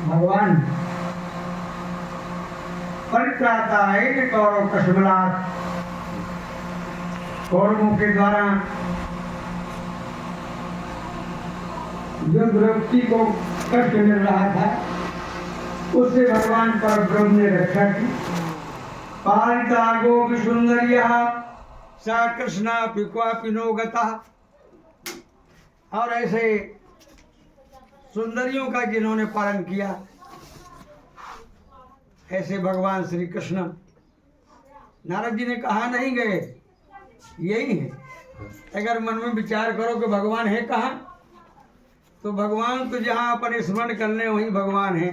भगवान परित्राता है कौरव कश्मलात कौरवों के द्वारा जो द्रौपदी को कष्ट मिल रहा था उससे भगवान परब्रह्म ने रक्षा की। पालिता गोपी सुंदरिया सा कृष्णा पिक्वापिनो गता। और ऐसे सुंदरियों का जिन्होंने पालन किया ऐसे भगवान श्री कृष्ण। नारद जी ने कहा नहीं गए, यही है। अगर मन में विचार करो कि भगवान है कहाँ, तो भगवान तो जहाँ अपन स्मरण कर ले वहीं भगवान है,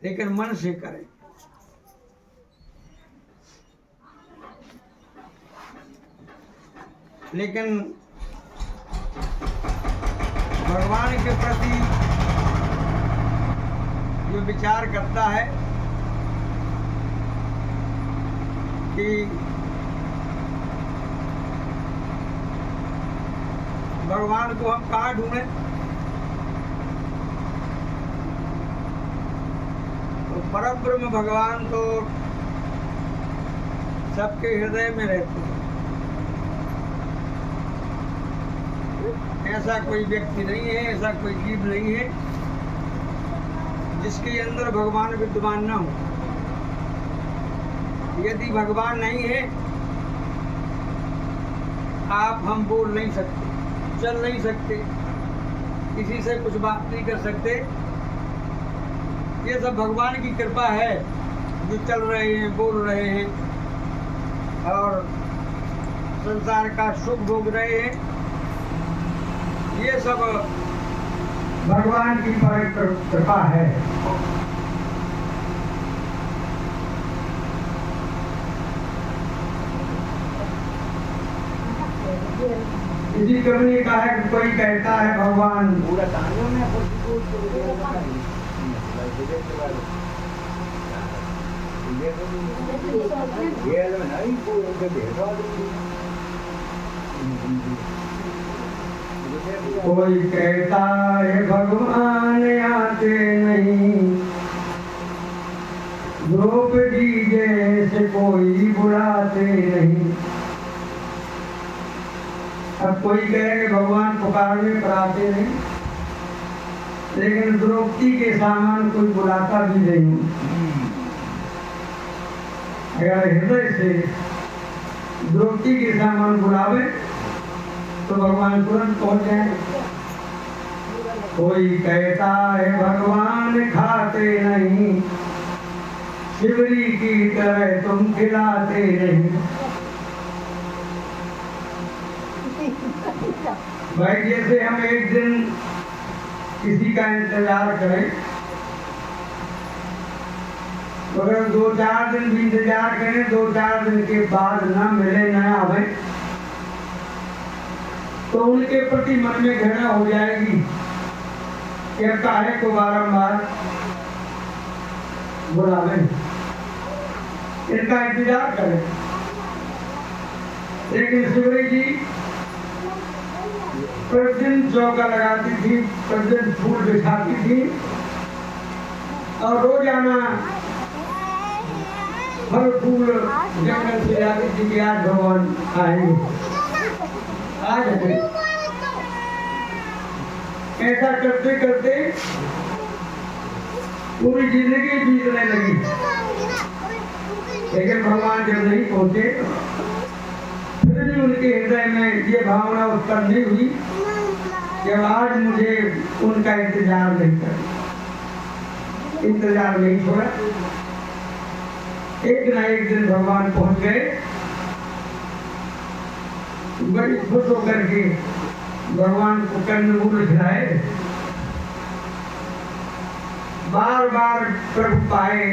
लेकिन मन से करें। लेकिन भगवान के प्रति जो विचार करता है कि भगवान को हम कहाँ ढूंढें, तो परब्रह्म भगवान तो सबके हृदय में रहते हैं। ऐसा कोई व्यक्ति नहीं है, ऐसा कोई जीव नहीं है जिसके अंदर भगवान विद्यमान न हो। यदि भगवान नहीं है, आप हम बोल नहीं सकते, चल नहीं सकते, किसी से कुछ बात नहीं कर सकते। ये सब भगवान की कृपा है जो चल रहे हैं, बोल रहे हैं और संसार का सुख भोग रहे हैं। ये सब भगवान की पवित्र कृपा है। इसी कवि का है कि कोई कहता है भगवान पूरा कहानियों में कोई कहता है भगवान आते नहीं, द्रौपदी जैसे कोई बुलाते नहीं। अब कोई कहे कि भगवान पुकारने पर आते नहीं, लेकिन द्रौपदी के सामान कोई बुलाता भी नहीं। अगर हृदय से द्रौपदी के सामान बुलावे तो भगवान तुरंत पहुंच जाए। कोई कहता है भगवान खाते नहीं, शिवरी की तरह तुम खिलाते नहीं। भाई जैसे हम एक दिन किसी का इंतजार करें, अगर 2-4 दिन भी इंतजार करें, 2-4 दिन के बाद ना मिले ना आवे, तो उनके प्रति मन में घृणा हो जाएगी कि अब काहे को बारंबार बुलावे, इनका इंतजार करें। लेकिन शिवरी जी प्रतिदिन चौका लगाती थी, प्रतिदिन फूल बिछाती थी और रोजाना फल फूल जंगल से लाती थी कि आज भगवान आएंगे, आज है। ऐसा करते करते पूरी जिंदगी बीतने लगी, लेकिन भगवान जब नहीं पहुंचे फिर भी उनके हृदय में ये भावना उत्पन्न नहीं हुई कि आज मुझे उनका इंतजार नहीं करना। इंतजार नहीं छोड़ा। एक ना एक दिन भगवान पहुंच गए। बड़ी खुश होकर के भगवान को कंदमूल खिलाए, बार बार प्रभु पाए,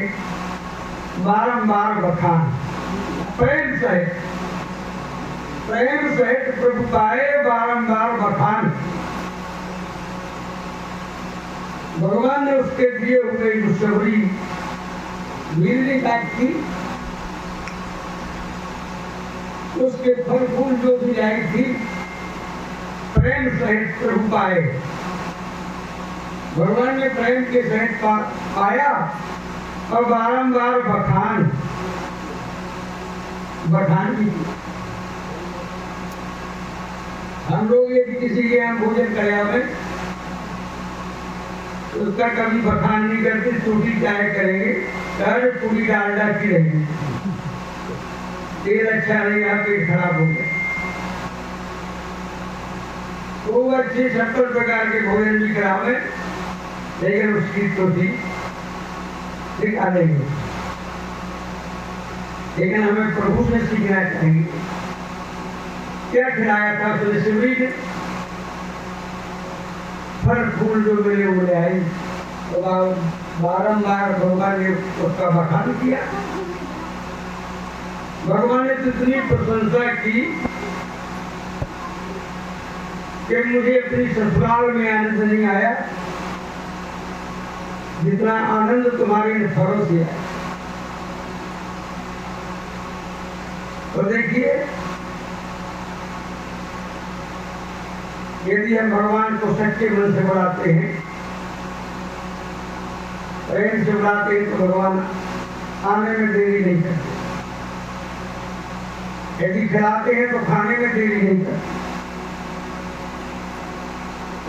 बारंबार बखान, प्रेम सहित प्रभु पाए, बारंबार बखान। भगवान ने उसके दिए हुए मुशवरी मिलने की, उसके फल फूल जो भी लाई थी प्रेम सहित प्रभु पाए, भगवान ने प्रेम के सहित पाया और बारंबार बखान भी की। हम लोग यदि किसी के यहाँ भोजन कराया में तो उसका कभी बखान नहीं करते, टूटी चाहे करेंगे, कर पूरी डालडा की रहेगी, तेल अच्छा नहीं, यहाँ पेट खराब हो गया। तो अच्छे 70 प्रकार के भोजन भी करावे, लेकिन उसकी टोटी दिखा देंगे। लेकिन हमें प्रभु से सीखना चाहिए। क्या खिलाया था उसने शिवरी ने? फल फूल जो मिले वो ले आई। तो बारंबार भगवान ने उसका बखान किया। भगवान ने इतनी प्रशंसा की कि मुझे अपनी ससुराल में आनंद नहीं आया जितना आनंद तुम्हारे इन फलों से आया। तो देखिए, यदि हम भगवान को सच्चे मन से बुलाते हैं, प्रेम से बुलाते हैं, तो भगवान आने में देरी नहीं करते। यदि खिलाते हैं तो खाने में देरी नहीं करते।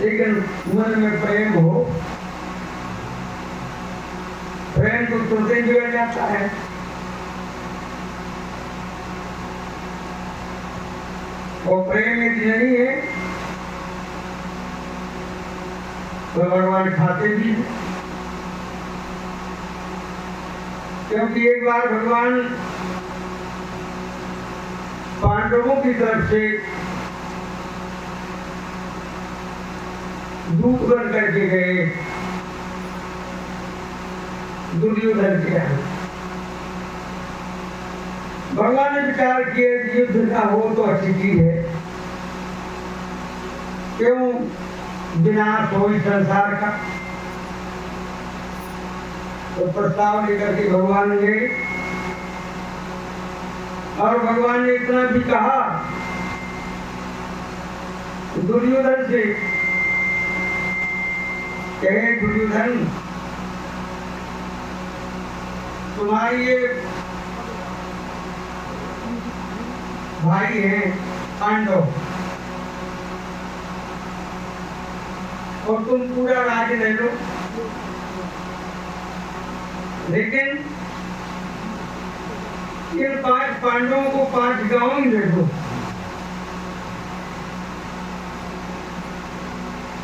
लेकिन मन में प्रेम हो, प्रेम तो तुरंत जुड़ जाता है। और प्रेम यदि नहीं है तो भगवान खाते भी हैं। क्योंकि एक बार भगवान पांडवों की तरफ से दूत बन करके गए दुर्योधन के यहाँ। भगवान ने विचार किया कि युद्ध ना हो तो अच्छी चीज है, क्यों विनाश हो इस संसार का। तो प्रस्ताव लेकर के भगवान गए और भगवान ने इतना भी कहा दुर्योधन से, कहे दुर्योधन तुम्हारी ये भाई है पांडव और तुम पूरा राज्य ले लो, लेकिन इन 5 पांडवों को 5 गांव ही दे दो।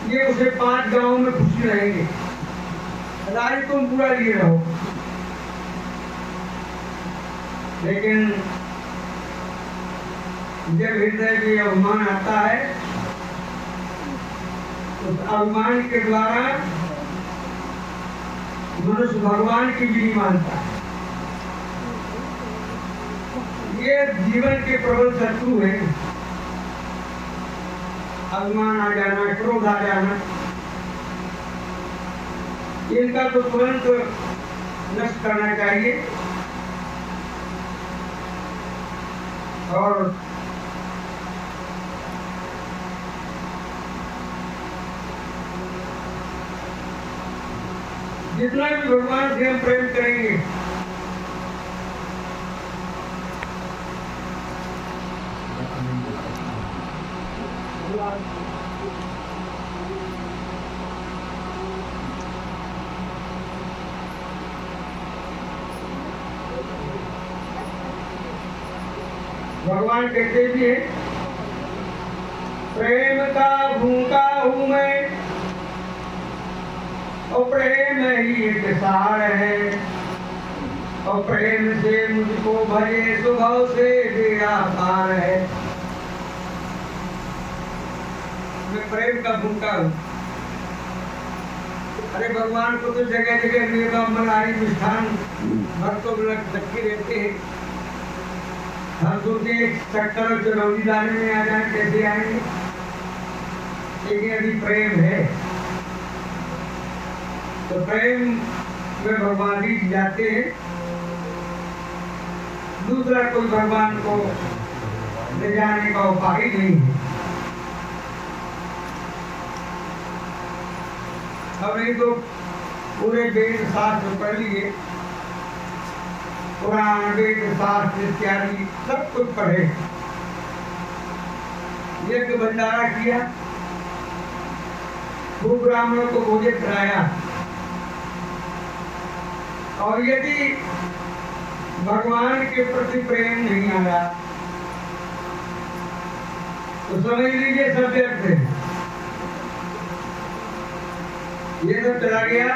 ये उसे 5 गांवों में खुशी रहेंगे, राज्य तुम पूरा लिए रहो। लेकिन जब हृदय में अभिमान आता है, उस अभिमान के द्वारा मनुष्य भगवान की भी नहीं मानता है। ये जीवन के प्रबल शत्रु है। अभिमान आ जाना, क्रोध आ जाना, इनका तो तुरंत नष्ट करना चाहिए। और जितना भी भगवान से हम प्रेम करेंगे, भगवान कहते भी है प्रेम का भूखा हूं मैं और प्रेम ही एक सार है, और प्रेम से मुझको भजे स्वभाव से बेड़ा पार है। मैं प्रेम का भूखा हूँ। अरे भगवान को तो जगह जगह मेवा मलाई मिष्ठान भक्तों रखे रहते हैं। हम सोचे चक्कर और चरौली लाने में आ जाए, कैसे आएंगे? लेकिन यदि प्रेम है तो प्रेम में भगवान ही जाते हैं। दूसरा कोई भगवान को ले जाने का उपाय नहीं है। अब नहीं तो पूरे वेद शास्त्र पढ़ लिए, पुराण वेद शास्त्र इत्यादि सब कुछ पढ़े, यज्ञ भंडारा किया, खूब ब्राह्मणों को भोजन कराया। और यदि भगवान के प्रति प्रेम नहीं आया तो समझ लीजिए सब व्यर्थ है, ये सब चला गया।